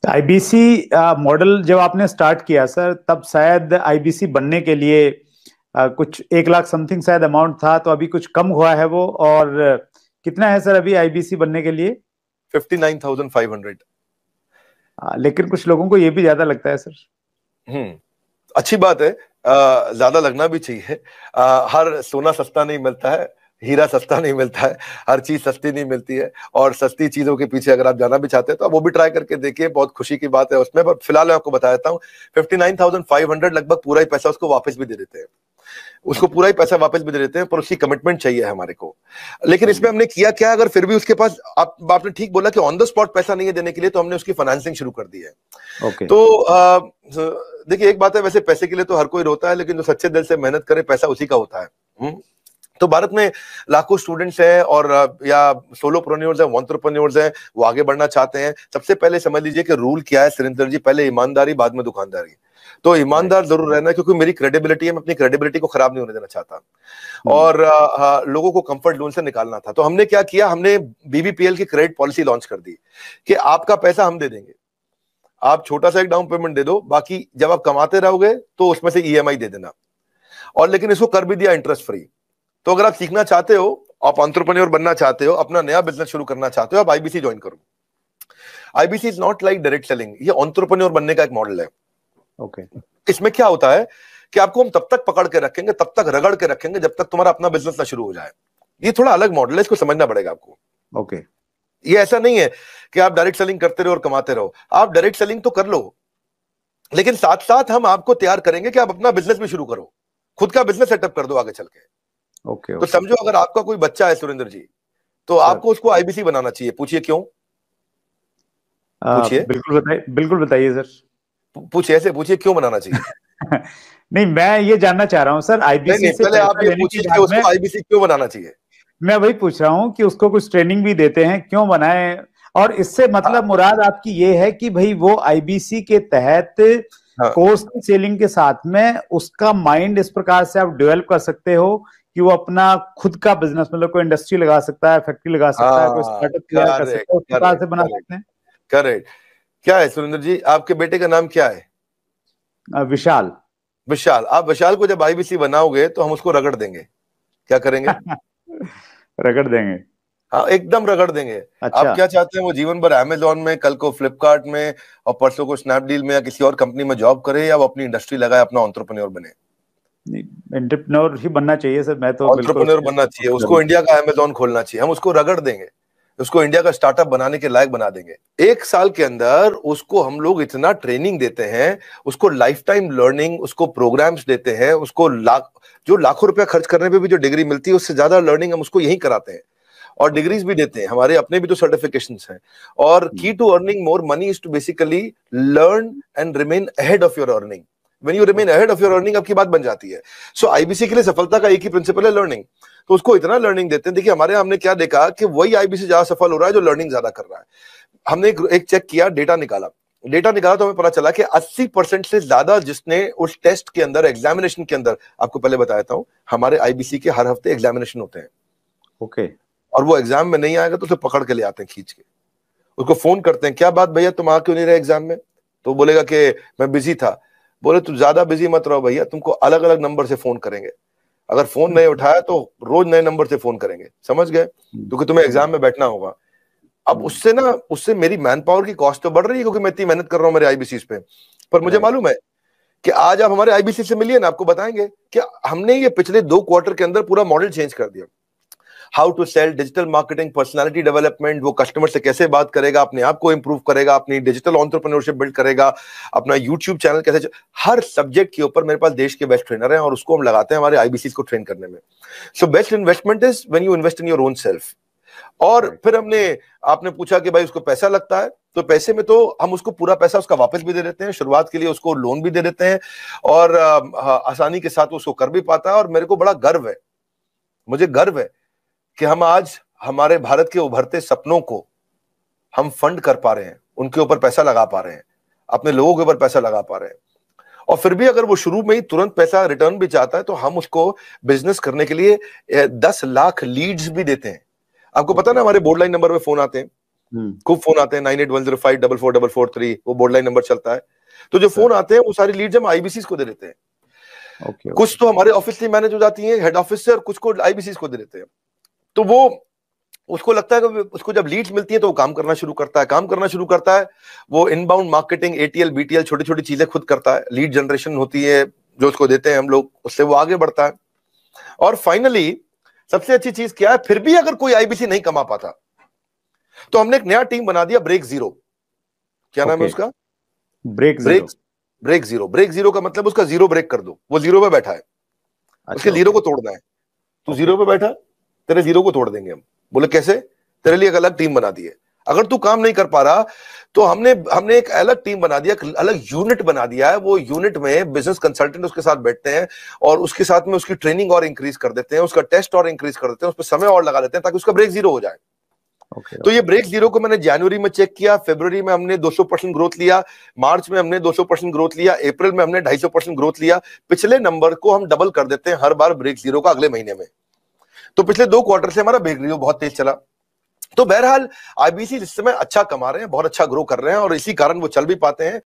IBC model जब आपने start किया सर, तब शायद आईबीसी बनने के लिए कुछ 1 लाख समथिंग शायद अमाउंट था, तो अभी कुछ कम हुआ है वो? और कितना है सर अभी आईबीसी बनने के लिए? 59,500। लेकिन कुछ लोगों को ये भी ज्यादा लगता है सर। अच्छी बात है, ज्यादा लगना भी चाहिए। हर सोना सस्ता नहीं मिलता है, हीरा सस्ता नहीं मिलता है, हर चीज सस्ती नहीं मिलती है। और सस्ती चीजों के पीछे अगर आप जाना भी चाहते हैं तो आप वो भी ट्राई करके देखिए, बहुत खुशी की बात है उसमें। पर फिलहाल मैं आपको बता देता हूँ, 59,500 लगभग पूरा ही पैसा उसको वापस भी दे देते हैं, उसको पूरा ही पैसा वापस भी दे देते हैं, पर उसकी कमिटमेंट चाहिए हमारे को। लेकिन इसमें हमने किया क्या, अगर फिर भी उसके पास, आपने ठीक बोला कि ऑन द स्पॉट पैसा नहीं है देने के लिए, तो हमने उसकी फाइनेंसिंग शुरू कर दी है। ओके। तो देखिए, एक बात है, वैसे पैसे के लिए तो हर कोई रोता है, लेकिन जो सच्चे दिल से मेहनत करे पैसा उसी का होता है। तो भारत में लाखों स्टूडेंट्स हैं, और या सोलोप्रेन्योर्स हैं, एंटरप्रेन्योर्स हैं, वो आगे बढ़ना चाहते हैं। सबसे पहले समझ लीजिए कि रूल क्या है सुरेंद्र जी, पहले ईमानदारी, बाद में दुकानदारी। तो ईमानदार जरूर रहना, क्योंकि मेरी क्रेडिबिलिटी है, मैं अपनी क्रेडिबिलिटी को खराब नहीं होने देना चाहता, और लोगों को कंफर्ट जोन से निकालना था। तो हमने क्या किया, हमने बीबीपीएल की क्रेडिट पॉलिसी लॉन्च कर दी कि आपका पैसा हम दे देंगे, आप छोटा सा एक डाउन पेमेंट दे दो, बाकी जब आप कमाते रहोगे तो उसमें से ईएमआई दे देना। और लेकिन इसको कर भी दिया इंटरेस्ट फ्री। तो अगर आप सीखना चाहते हो, आप एंटरप्रेन्योर बनना चाहते हो, अपना नया बिजनेस शुरू करना चाहते हो, आप आईबीसी ज्वाइन करो। IBC is not like direct selling, ये एंटरप्रेन्योर बनने का एक मॉडल है। ओके। इसमें क्या होता है कि आपको हम तब तक पकड़ के रखेंगे, तब तक रगड़ के रखेंगे, जब तक तुम्हारा अपना बिजनेस ना शुरू हो जाए। ये थोड़ा अलग मॉडल है, इसको समझना पड़ेगा आपको। ओके। ये ऐसा नहीं है कि आप डायरेक्ट सेलिंग करते रहो और कमाते रहो। आप डायरेक्ट सेलिंग तो कर लो, लेकिन साथ साथ हम आपको तैयार करेंगे कि आप अपना बिजनेस भी शुरू करो, खुद का बिजनेस सेटअप कर दो आगे चल के। ओके। तो समझो, अगर आपका कोई बच्चा है सुरेंद्र जी, तो आपको उसको आईबीसी बनाना चाहिए। पूछिए क्यों? पूछिए, बिल्कुल बताइए, बिल्कुल बताइए सर। पूछिए, ऐसे पूछिए क्यों बनाना चाहिए। नहीं, मैं ये जानना चाह रहा हूँ सर, नहीं आईबीसी नहीं, से पहले आप पैसा ये लेने के पूछिए कि बाद में। उसको आईबीसी क्यों बनाना चाहिए। मैं वही पूछ रहा हूँ कि उसको कुछ ट्रेनिंग भी देते हैं, क्यों बनाए? और इससे मतलब हाँ मुराद आपकी ये है कि भाई वो आईबीसी के तहत हाँ कोर्स की सेलिंग के साथ में उसका माइंड इस प्रकार से आप डेवलप कर सकते हो कि वो अपना खुद का बिजनेस, मतलब कोई इंडस्ट्री लगा सकता है, फैक्ट्री लगा सकता है, कोई हाँ, स्टार्टअप तैयार कर करेक्ट सकता है, उस प्रकार करेक्ट से बना करेक्ट सकते हैं। करेक्ट। क्या है सुरेंद्र जी, आपके बेटे का नाम क्या है? विशाल। विशाल। आप विशाल को जब आईबीसी बनाओगे तो हम उसको रगड़ देंगे। क्या करेंगे? रगड़ देंगे। हाँ, एकदम रगड़ देंगे। आप अच्छा। क्या चाहते हैं, वो जीवन भर अमेजोन में, कल को फ्लिपकार्ट में, और परसों को स्नैपडील में या किसी और कंपनी में जॉब करे, या वो अपनी इंडस्ट्री लगाए, अपना एंटरप्रेन्योर बने? एंटरप्रेन्योर ही बनना चाहिए सर, मैं तो बिल्कुल एंटरप्रेन्योर बनना चाहिए, उसको इंडिया का अमेजोन खोलना चाहिए। हम उसको रगड़ देंगे, उसको इंडिया का स्टार्टअप बनाने के लायक बना देंगे। 1 साल के अंदर उसको हम लोग इतना ट्रेनिंग देते हैं, उसको लाइफ टाइम लर्निंग, उसको प्रोग्राम्स देते हैं, उसको जो लाखों रुपया खर्च करने पे भी जो डिग्री मिलती है, उससे ज्यादा लर्निंग हम उसको यही कराते हैं। और डिग्रीज भी देते हैं, हमारे अपने भी तो सर्टिफिकेशंस हैं। और key to earning more money is to basically learn and remain ahead of your earning. When you remain ahead of your earning, आपकी बात बन जाती है। सो आईबीसी के लिए सफलता का एक ही प्रिंसिपल है, लर्निंग। तो उसको इतना लर्निंग देते हैं। देखिए, हमारे यहाँ हमने क्या देखा कि वही आईबीसी ज्यादा सफल हो रहा है जो लर्निंग ज्यादा कर रहा है। हमने एक चेक किया, डेटा निकाला तो हमें पता चला कि 80% से ज्यादा जिसने उस टेस्ट के अंदर, एग्जामिनेशन के अंदर, आपको पहले बताता हूं, हमारे आईबीसी के हर हफ्ते एग्जामिनेशन होते हैं। ओके। और वो एग्जाम में नहीं आएगा तो उसे पकड़ के ले आते हैं खींच के, उसको फोन करते हैं, क्या बात भैया, तुम आ क्यों नहीं रहे एग्जाम में? तो बोलेगा कि मैं बिजी था। बोले तुम ज्यादा बिजी मत रहो भैया, तुमको अलग अलग नंबर से फोन करेंगे, अगर फोन नहीं उठाया तो रोज नए नंबर से फोन करेंगे, समझ गए? क्योंकि तुम्हें एग्जाम में बैठना होगा। अब उससे मेरी मैन पावर की कॉस्ट तो बढ़ रही है, क्योंकि मैं इतनी मेहनत कर रहा हूं मेरे आईबीसी पे। पर मुझे मालूम है कि आज आप हमारे आईबीसी से मिलिए ना, आपको बताएंगे कि हमने ये पिछले 2 क्वार्टर के अंदर पूरा मॉडल चेंज कर दिया। How to sell, digital marketing, personality development, वो कस्टमर से कैसे बात करेगा, अपने आप को इंप्रूव करेगा, अपनी डिजिटल एंटरप्रेन्योरशिप बिल्ड करेगा, अपना यूट्यूब चैनल कैसे हर सब्जेक्ट के ऊपर मेरे पास देश के बेस्ट ट्रेनर हैं, और उसको हम लगाते हैं हमारे आईबीसी को ट्रेन करने में। So best investment is when you invest in your own self. और फिर आपने पूछा कि भाई उसको पैसा लगता है, तो पैसे में तो हम उसको पूरा पैसा उसका वापस भी दे देते हैं, शुरुआत के लिए उसको लोन भी दे देते हैं, और आसानी के साथ उसको कर भी पाता है। और मेरे को बड़ा गर्व है, मुझे गर्व है कि हम आज हमारे भारत के उभरते सपनों को हम फंड कर पा रहे हैं, उनके ऊपर पैसा लगा पा रहे हैं, अपने लोगों के ऊपर पैसा लगा पा रहे हैं। और फिर भी अगर वो शुरू में ही तुरंत पैसा रिटर्न भी चाहता है, तो हम उसको बिजनेस करने के लिए 10 लाख लीड्स भी देते हैं। आपको पता ना, हमारे बोर्ड लाइन नंबर पे फोन आते हैं, खूब फोन आते हैं 9810544443, वो बोर्ड लाइन नंबर चलता है। तो जो फोन आते हैं वो सारी लीड्स हम आईबीसी को दे देते हैं। कुछ तो हमारे ऑफिस से मैनेज हो जाती है हेड ऑफिस से, और कुछ को आईबीसी को दे देते हैं। तो वो उसको लगता है कि उसको जब लीड्स मिलती है तो वो काम करना शुरू करता है। वो इनबाउंड मार्केटिंग, एटीएल बीटीएल छोटी छोटी चीजें खुद करता है। लीड जनरेशन होती है जो उसको देते हैं हम लोग, उससे वो आगे बढ़ता है। और फाइनली सबसे अच्छी चीज क्या है, फिर भी अगर कोई आईबीसी नहीं कमा पाता तो हमने एक नया टीम बना दिया, ब्रेक जीरो। क्या नाम है उसका? Break zero. ब्रेक जीरो का मतलब उसका जीरो ब्रेक कर दो। वो जीरो पे बैठा है, उसके जीरो को तोड़ना है। तू जीरो पे बैठा, तेरे जीरो को तोड़ देंगे हम। बोले कैसे? तेरे लिए एक अलग टीम बना दी है। अगर तू काम नहीं कर पा रहा तो हमने एक अलग टीम बना दिया, अलग यूनिट बना दिया है। वो यूनिट में बिजनेस कंसल्टेंट उसके साथ बैठते हैं और उसके साथ में उसकी ट्रेनिंग और इंक्रीज कर देते हैं, उसका टेस्ट और इंक्रीज कर देते हैं, उस पर समय और लगा देते हैं ताकि उसका ब्रेक जीरो हो जाए। तो ये ब्रेक जीरो को मैंने जनवरी में चेक किया, फरवरी में हमने 200% ग्रोथ लिया, मार्च में हमने 200% ग्रोथ लिया, अप्रैल में हमने 250% ग्रोथ लिया। पिछले नंबर को हम डबल कर देते हैं हर बार ब्रेक जीरो का अगले महीने में। तो पिछले 2 क्वार्टर से हमारा ब्रेक जीरो बहुत तेज चला। तो बहरहाल आईबीसी इस समय अच्छा कमा रहे हैं, बहुत अच्छा ग्रो कर रहे हैं, और इसी कारण वो चल भी पाते हैं।